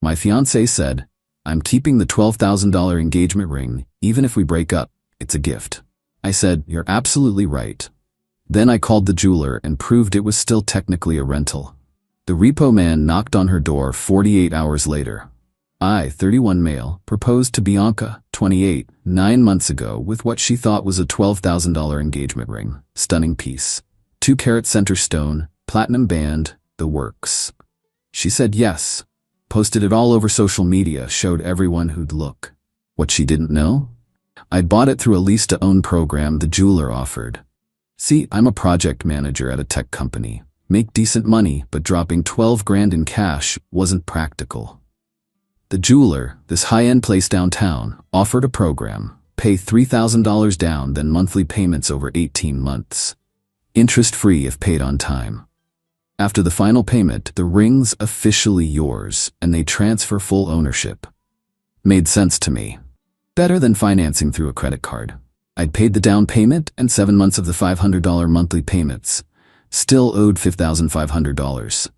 My fiancé said, "I'm keeping the $12,000 engagement ring, even if we break up. It's a gift." I said, "You're absolutely right." Then I called the jeweler and proved it was still technically a rental. The repo man knocked on her door 48 hours later. I, 31 male, proposed to Bianca, 28, 9 months ago with what she thought was a $12,000 engagement ring. Stunning piece. 2-carat center stone, platinum band, the works. She said yes. Posted it all over social media, showed everyone who'd look. What she didn't know? I'd bought it through a lease-to-own program the jeweler offered. See, I'm a project manager at a tech company. Make decent money, but dropping 12 grand in cash wasn't practical. The jeweler, this high-end place downtown, offered a program. Pay $3,000 down, then monthly payments over 18 months. Interest-free if paid on time. After the final payment, the ring's officially yours, and they transfer full ownership. Made sense to me. Better than financing through a credit card. I'd paid the down payment and 7 months of the $500 monthly payments. Still owed $5,500.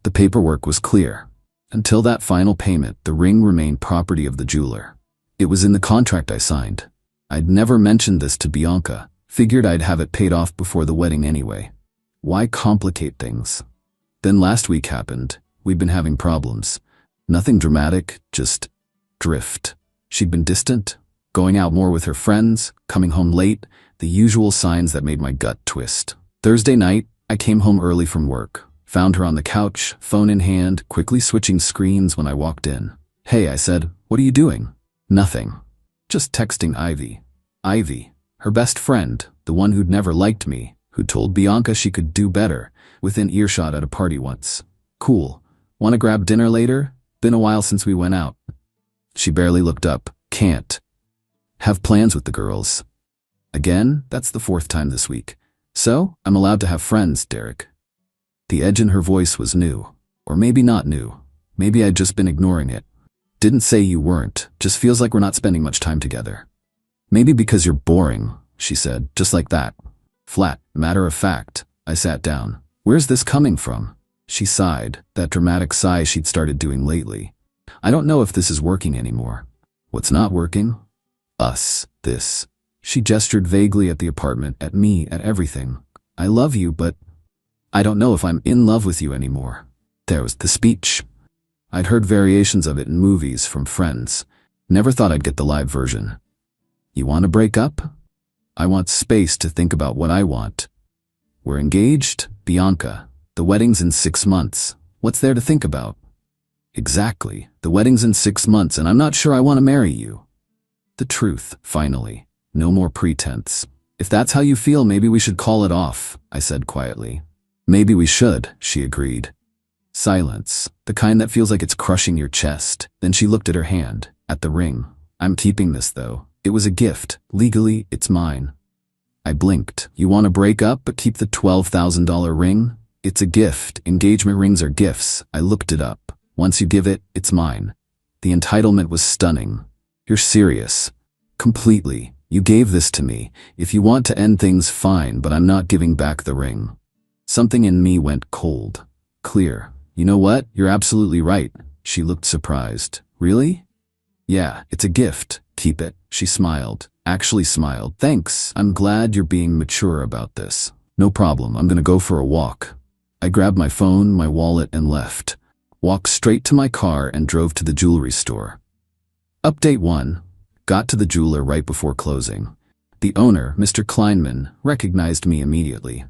The paperwork was clear. Until that final payment, the ring remained property of the jeweler. It was in the contract I signed. I'd never mentioned this to Bianca. Figured I'd have it paid off before the wedding anyway. Why complicate things? Then last week happened. We'd been having problems. Nothing dramatic, just drift. She'd been distant, going out more with her friends, coming home late, the usual signs that made my gut twist. Thursday night, I came home early from work. Found her on the couch, phone in hand, quickly switching screens when I walked in. "Hey," I said, "what are you doing?" "Nothing. Just texting Ivy." Ivy, her best friend, the one who'd never liked me, who told Bianca she could do better, within earshot at a party once. "Cool. Wanna grab dinner later? Been a while since we went out." She barely looked up. "Can't. Have plans with the girls." Again, that's the 4th time this week. "So, I'm allowed to have friends, Derek." The edge in her voice was new. Or maybe not new. Maybe I'd just been ignoring it. "Didn't say you weren't. Just feels like we're not spending much time together." "Maybe because you're boring," she said, just like that. Flat, matter of fact. I sat down. "Where's this coming from?" She sighed, that dramatic sigh she'd started doing lately. "I don't know if this is working anymore." "What's not working?" "Us. This." She gestured vaguely at the apartment, at me, at everything. "I love you, but I don't know if I'm in love with you anymore." There was the speech. I'd heard variations of it in movies from friends. Never thought I'd get the live version. "You want to break up?" "I want space to think about what I want." "We're engaged, Bianca. The wedding's in 6 months. What's there to think about?" "Exactly. The wedding's in 6 months and I'm not sure I want to marry you." The truth, finally. No more pretense. "If that's how you feel, maybe we should call it off," I said quietly. "Maybe we should," she agreed. Silence, the kind that feels like it's crushing your chest. Then she looked at her hand, at the ring. "I'm keeping this though. It was a gift. Legally, it's mine." I blinked. "You want to break up but keep the $12,000 ring?" "It's a gift. Engagement rings are gifts." I looked it up. "Once you give it, it's mine." The entitlement was stunning. "You're serious?" "Completely. You gave this to me. If you want to end things, fine, but I'm not giving back the ring." Something in me went cold. Clear. "You know what? You're absolutely right." She looked surprised. "Really?" "Yeah, it's a gift. Keep it." She smiled. Actually smiled. "Thanks. I'm glad you're being mature about this." "No problem. I'm gonna go for a walk." I grabbed my phone, my wallet, and left. Walked straight to my car and drove to the jewelry store. Update 1. Got to the jeweler right before closing. The owner, Mr. Kleinman, recognized me immediately.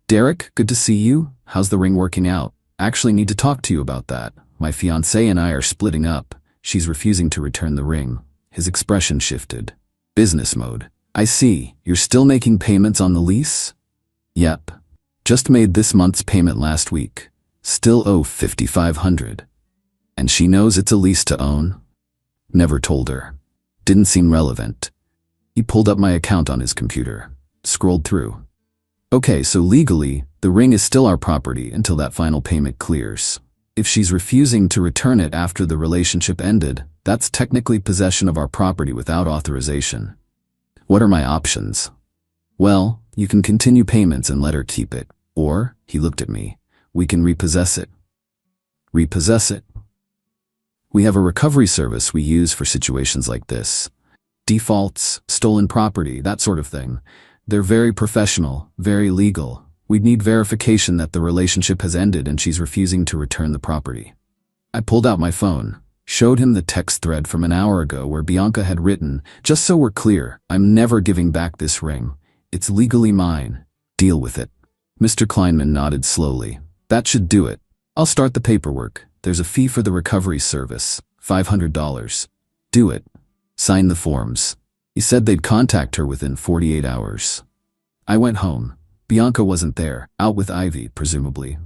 "Derek, good to see you. How's the ring working out? Actually need to talk to you about that. My fiancée and I are splitting up. She's refusing to return the ring." His expression shifted. "Business mode. I see. You're still making payments on the lease?" "Yep. Just made this month's payment last week. Still owe $5,500. "And she knows it's a lease to own?" "Never told her. Didn't seem relevant." He pulled up my account on his computer. Scrolled through. "Okay, so legally, the ring is still our property until that final payment clears. If she's refusing to return it after the relationship ended, that's technically possession of our property without authorization. What are my options?" "Well, you can continue payments and let her keep it. Or," he looked at me, "we can repossess it." "Repossess it?" We have a recovery service we use for situations like this. Defaults, stolen property, that sort of thing. They're very professional, very legal. We'd need verification that the relationship has ended and she's refusing to return the property. I pulled out my phone, showed him the text thread from an hour ago where Bianca had written, "Just so we're clear, I'm never giving back this ring. It's legally mine. Deal with it." Mr. Kleinman nodded slowly. "That should do it. I'll start the paperwork. There's a fee for the recovery service, $500. Do it. Sign the forms." He said they'd contact her within 48 hours. I went home. Bianca wasn't there, out with Ivy, presumably.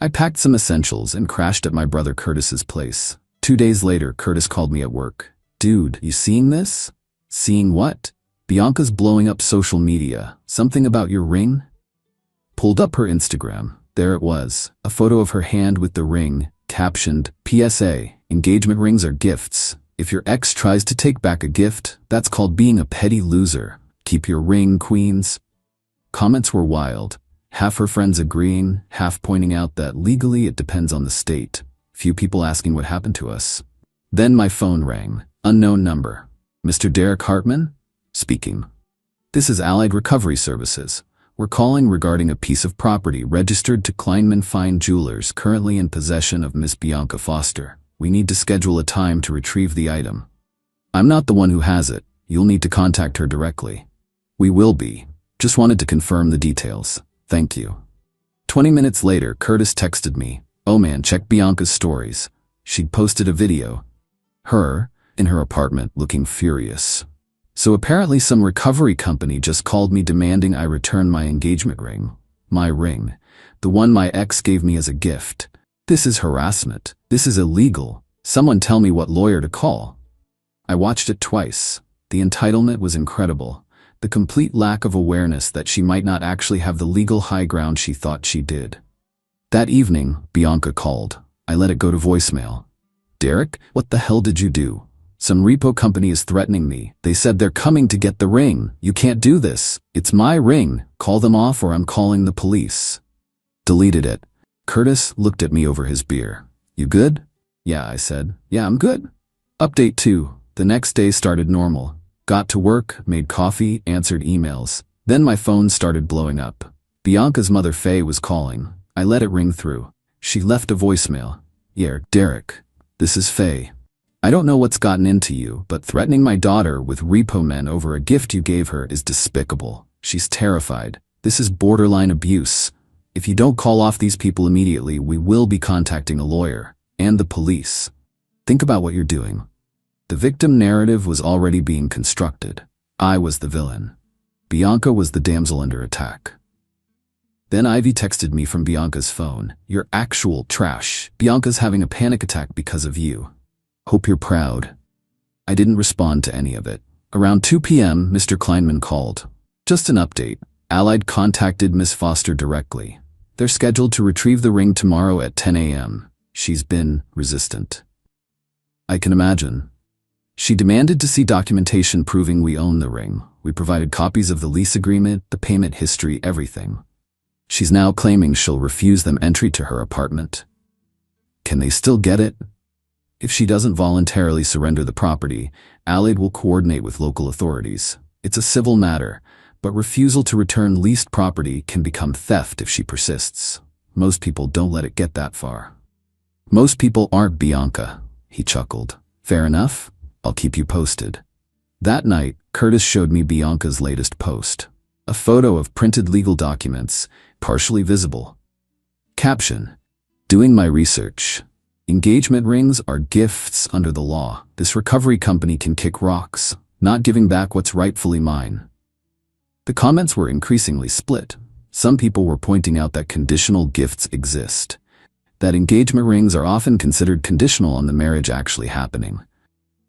I packed some essentials and crashed at my brother Curtis's place. 2 days later, Curtis called me at work. "Dude, you seeing this?" "Seeing what?" "Bianca's blowing up social media. Something about your ring?" Pulled up her Instagram. There it was, a photo of her hand with the ring, captioned, "PSA, engagement rings are gifts. If your ex tries to take back a gift, that's called being a petty loser. Keep your ring, queens." Comments were wild. Half her friends agreeing, half pointing out that legally it depends on the state. Few people asking what happened to us. Then my phone rang. Unknown number. "Mr. Derek Hartman?" "Speaking." "This is Allied Recovery Services. We're calling regarding a piece of property registered to Kleinman Fine Jewelers currently in possession of Miss Bianca Foster. We need to schedule a time to retrieve the item." "I'm not the one who has it. You'll need to contact her directly." "We will be. Just wanted to confirm the details. Thank you." 20 minutes later, Curtis texted me, "Oh man, check Bianca's stories. She'd posted a video. Her, in her apartment, looking furious. So apparently some recovery company just called me demanding I return my engagement ring. My ring. The one my ex gave me as a gift. This is harassment. This is illegal. Someone tell me what lawyer to call." I watched it twice. The entitlement was incredible. The complete lack of awareness that she might not actually have the legal high ground she thought she did. That evening, Bianca called. I let it go to voicemail. "Derek, what the hell did you do? Some repo company is threatening me. They said they're coming to get the ring. You can't do this. It's my ring. Call them off or I'm calling the police." Deleted it. Curtis looked at me over his beer. "You good?" "Yeah," I said. "Yeah, I'm good." Update 2. The next day started normal. Got to work, made coffee, answered emails. Then my phone started blowing up. Bianca's mother Faye was calling. I let it ring through. She left a voicemail. "Yeah, Derek. This is Faye. I don't know what's gotten into you, but threatening my daughter with repo men over a gift you gave her is despicable. She's terrified. This is borderline abuse. If you don't call off these people immediately, we will be contacting a lawyer and the police. Think about what you're doing." The victim narrative was already being constructed. I was the villain. Bianca was the damsel under attack. Then Ivy texted me from Bianca's phone. "You're actual trash. Bianca's having a panic attack because of you. Hope you're proud." I didn't respond to any of it. Around 2 p.m., Mr. Kleinman called. "Just an update. Allied contacted Miss Foster directly. They're scheduled to retrieve the ring tomorrow at 10 a.m. She's been resistant." I can imagine. She demanded to see documentation proving we own the ring. We provided copies of the lease agreement, the payment history, everything. She's now claiming she'll refuse them entry to her apartment. Can they still get it? If she doesn't voluntarily surrender the property, Allied will coordinate with local authorities. It's a civil matter, but refusal to return leased property can become theft if she persists. Most people don't let it get that far. "Most people aren't Bianca," he chuckled. "Fair enough. I'll keep you posted." That night, Curtis showed me Bianca's latest post. A photo of printed legal documents, partially visible. Caption: "Doing my research. Engagement rings are gifts under the law. This recovery company can kick rocks, not giving back what's rightfully mine." The comments were increasingly split. Some people were pointing out that conditional gifts exist, that engagement rings are often considered conditional on the marriage actually happening.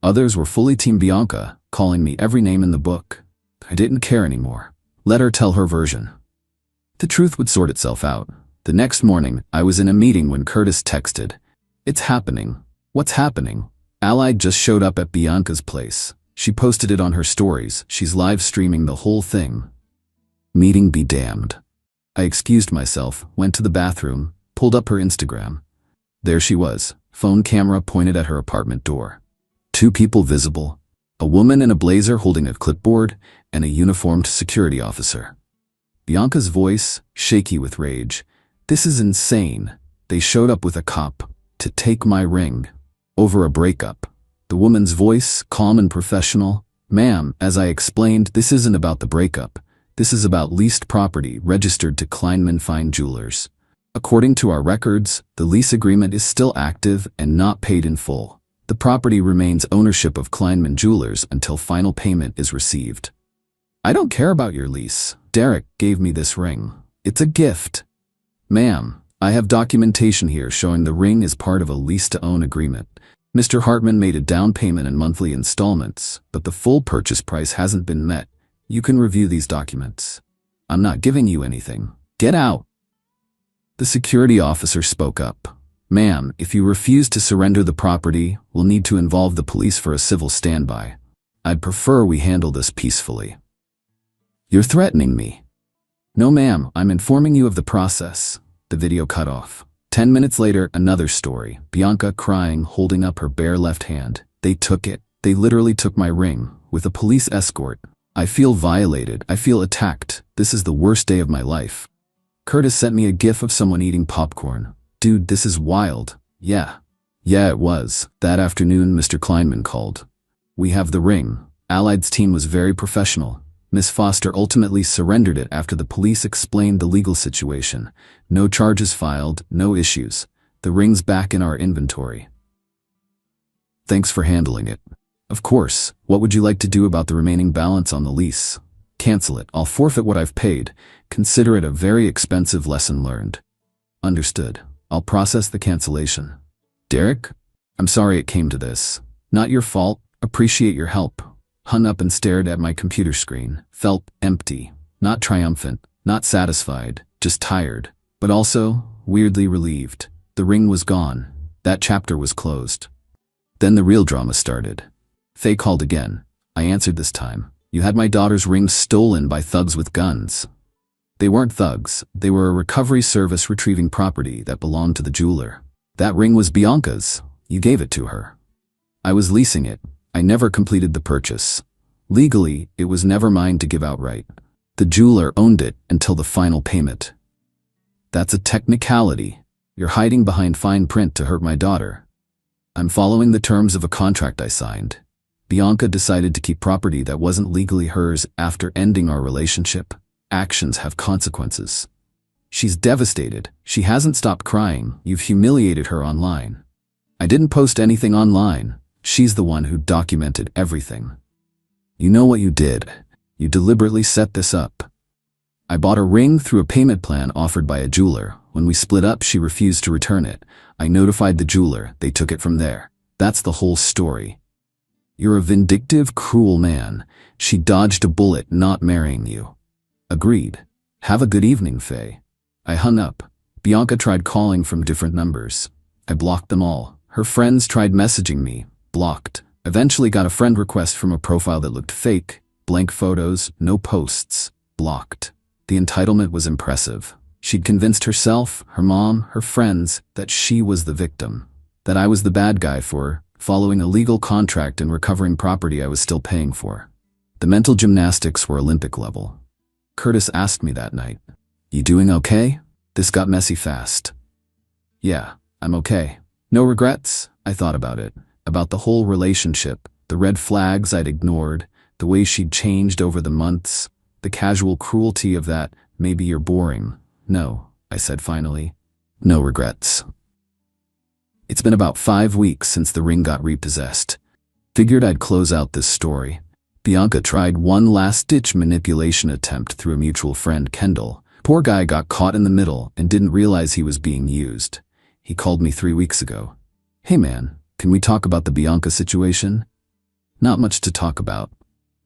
Others were fully Team Bianca, calling me every name in the book. I didn't care anymore. Let her tell her version. The truth would sort itself out. The next morning, I was in a meeting when Curtis texted, "It's happening." "What's happening?" "Allied just showed up at Bianca's place. She posted it on her stories. She's live streaming the whole thing." Meeting be damned. I excused myself, went to the bathroom, pulled up her Instagram. There she was, Phone camera pointed at her apartment door. 2 people visible, a woman in a blazer holding a clipboard, and a uniformed security officer. Bianca's voice, shaky with rage. This is insane. They showed up with a cop to take my ring. Over a breakup. The woman's voice, calm and professional. Ma'am, as I explained, this isn't about the breakup. This is about leased property registered to Kleinman Fine Jewelers. According to our records, the lease agreement is still active and not paid in full. The property remains ownership of Kleinman Jewelers until final payment is received. I don't care about your lease. Derek gave me this ring. It's a gift. Ma'am, I have documentation here showing the ring is part of a lease-to-own agreement. Mr. Hartman made a down payment in monthly installments, but the full purchase price hasn't been met. You can review these documents. I'm not giving you anything. Get out. The security officer spoke up. Ma'am, if you refuse to surrender the property, we'll need to involve the police for a civil standby. I'd prefer we handle this peacefully. You're threatening me. No ma'am, I'm informing you of the process. The video cut off. 10 minutes later, another story. Bianca crying, holding up her bare left hand. They took it. They literally took my ring, with a police escort. I feel violated. I feel attacked. This is the worst day of my life. Curtis sent me a gif of someone eating popcorn. Dude, this is wild. Yeah, it was. That afternoon, Mr. Kleinman called. We have the ring. Allied's team was very professional. Miss Foster ultimately surrendered it after the police explained the legal situation. No charges filed, no issues. The ring's back in our inventory. Thanks for handling it. Of course, what would you like to do about the remaining balance on the lease? Cancel it. I'll forfeit what I've paid. Consider it a very expensive lesson learned. Understood. I'll process the cancellation. Derek? I'm sorry it came to this. Not your fault. Appreciate your help. Hung up and stared at my computer screen. Felt empty. Not triumphant. Not satisfied. Just tired. But also, weirdly relieved. The ring was gone. That chapter was closed. Then the real drama started. Faye called again. I answered this time. You had my daughter's ring stolen by thugs with guns. They weren't thugs. They were a recovery service retrieving property that belonged to the jeweler. That ring was Bianca's. You gave it to her. I was leasing it. I never completed the purchase. Legally, it was never mine to give outright. The jeweler owned it until the final payment. That's a technicality. You're hiding behind fine print to hurt my daughter. I'm following the terms of a contract I signed. Bianca decided to keep property that wasn't legally hers after ending our relationship. Actions have consequences. She's devastated. She hasn't stopped crying. You've humiliated her online. I didn't post anything online. She's the one who documented everything. You know what you did. You deliberately set this up. I bought a ring through a payment plan offered by a jeweler. When we split up, she refused to return it. I notified the jeweler. They took it from there. That's the whole story. You're a vindictive, cruel man. She dodged a bullet not marrying you. Agreed. Have a good evening, Faye. I hung up. Bianca tried calling from different numbers. I blocked them all. Her friends tried messaging me. Blocked. Eventually got a friend request from a profile that looked fake. Blank photos, no posts. Blocked. The entitlement was impressive. She'd convinced herself, her mom, her friends, that she was the victim. That I was the bad guy for following a legal contract and recovering property I was still paying for. The mental gymnastics were Olympic level. Curtis asked me that night, "You doing okay?" This got messy fast. Yeah, I'm okay. No regrets. I thought about it. About the whole relationship, the red flags I'd ignored, the way she'd changed over the months, the casual cruelty of that, "Maybe you're boring." No, I said finally. No regrets. It's been about 5 weeks since the ring got repossessed. Figured I'd close out this story. Bianca tried one last-ditch manipulation attempt through a mutual friend, Kendall. Poor guy got caught in the middle and didn't realize he was being used. He called me 3 weeks ago. "Hey man, can we talk about the Bianca situation?" Not much to talk about.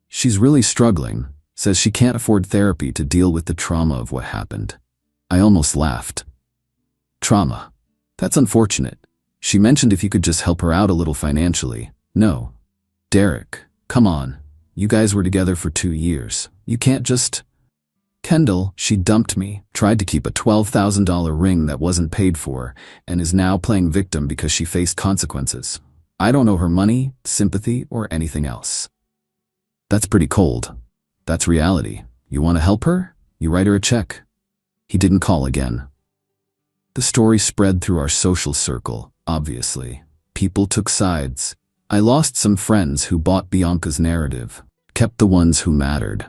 She's really struggling. Says she can't afford therapy to deal with the trauma of what happened. I almost laughed. Trauma. That's unfortunate. She mentioned if you could just help her out a little financially. No. Derek, come on. You guys were together for 2 years. You can't just... Kendall, she dumped me, tried to keep a $12,000 ring that wasn't paid for, and is now playing victim because she faced consequences. I don't owe her money, sympathy, or anything else. That's pretty cold. That's reality. You want to help her? You write her a check. He didn't call again. The story spread through our social circle, obviously. People took sides. I lost some friends who bought Bianca's narrative, kept the ones who mattered.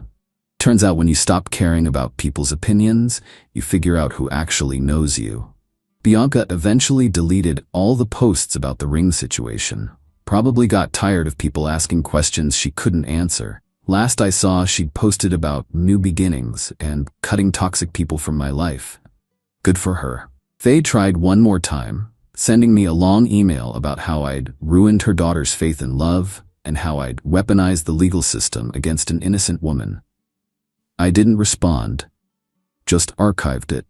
Turns out when you stop caring about people's opinions, you figure out who actually knows you. Bianca eventually deleted all the posts about the ring situation. Probably got tired of people asking questions she couldn't answer. Last I saw, she'd posted about new beginnings and cutting toxic people from my life. Good for her. Faye tried one more time, sending me a long email about how I'd ruined her daughter's faith in love and how I'd weaponized the legal system against an innocent woman. I didn't respond, just archived it.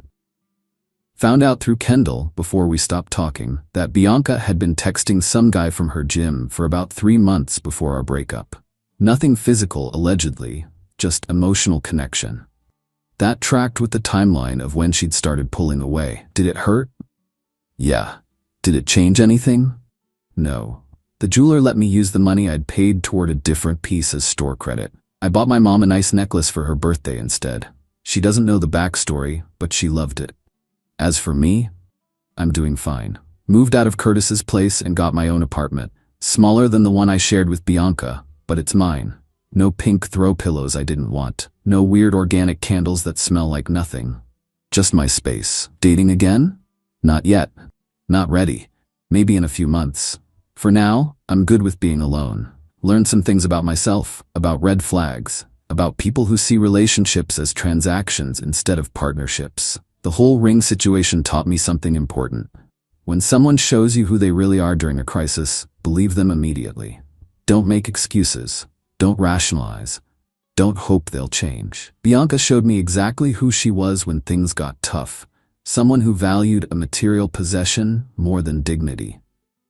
Found out through Kendall, before we stopped talking, that Bianca had been texting some guy from her gym for about 3 months before our breakup. Nothing physical, allegedly, just emotional connection. That tracked with the timeline of when she'd started pulling away. Did it hurt? Yeah. Did it change anything? No. The jeweler let me use the money I'd paid toward a different piece as store credit. I bought my mom a nice necklace for her birthday instead. She doesn't know the backstory, but she loved it. As for me, I'm doing fine. Moved out of Curtis's place and got my own apartment. Smaller than the one I shared with Bianca, but it's mine. No pink throw pillows I didn't want. No weird organic candles that smell like nothing. Just my space. Dating again? Not yet. Not ready. Maybe in a few months. For now, I'm good with being alone. Learned some things about myself, about red flags, about people who see relationships as transactions instead of partnerships. The whole ring situation taught me something important. When someone shows you who they really are during a crisis, believe them immediately. Don't make excuses. Don't rationalize. Don't hope they'll change. Bianca showed me exactly who she was when things got tough. Someone who valued a material possession more than dignity.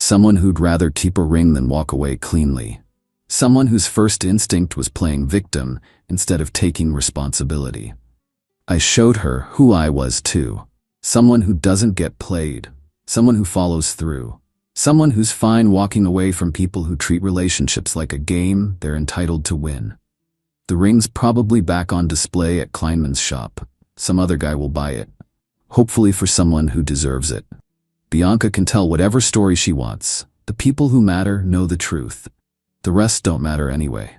Someone who'd rather keep a ring than walk away cleanly. Someone whose first instinct was playing victim instead of taking responsibility. I showed her who I was too. Someone who doesn't get played. Someone who follows through. Someone who's fine walking away from people who treat relationships like a game they're entitled to win. The ring's probably back on display at Kleinman's shop. Some other guy will buy it. Hopefully for someone who deserves it. Bianca can tell whatever story she wants. The people who matter know the truth. The rest don't matter anyway.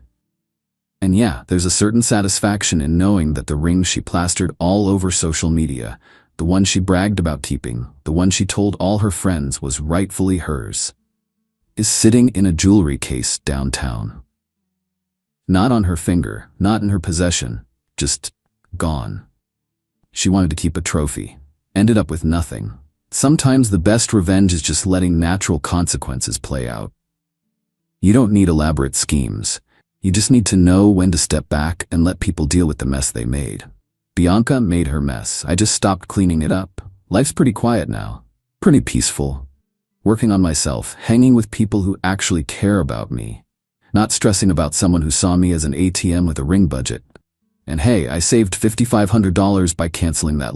And yeah, there's a certain satisfaction in knowing that the ring she plastered all over social media, the one she bragged about keeping, the one she told all her friends was rightfully hers, is sitting in a jewelry case downtown. Not on her finger, not in her possession, just gone. She wanted to keep a trophy, ended up with nothing. Sometimes the best revenge is just letting natural consequences play out. You don't need elaborate schemes. You just need to know when to step back and let people deal with the mess they made. Bianca made her mess. I just stopped cleaning it up. Life's pretty quiet now. Pretty peaceful. Working on myself, hanging with people who actually care about me. Not stressing about someone who saw me as an ATM with a ring budget. And hey, I saved $5,500 by canceling that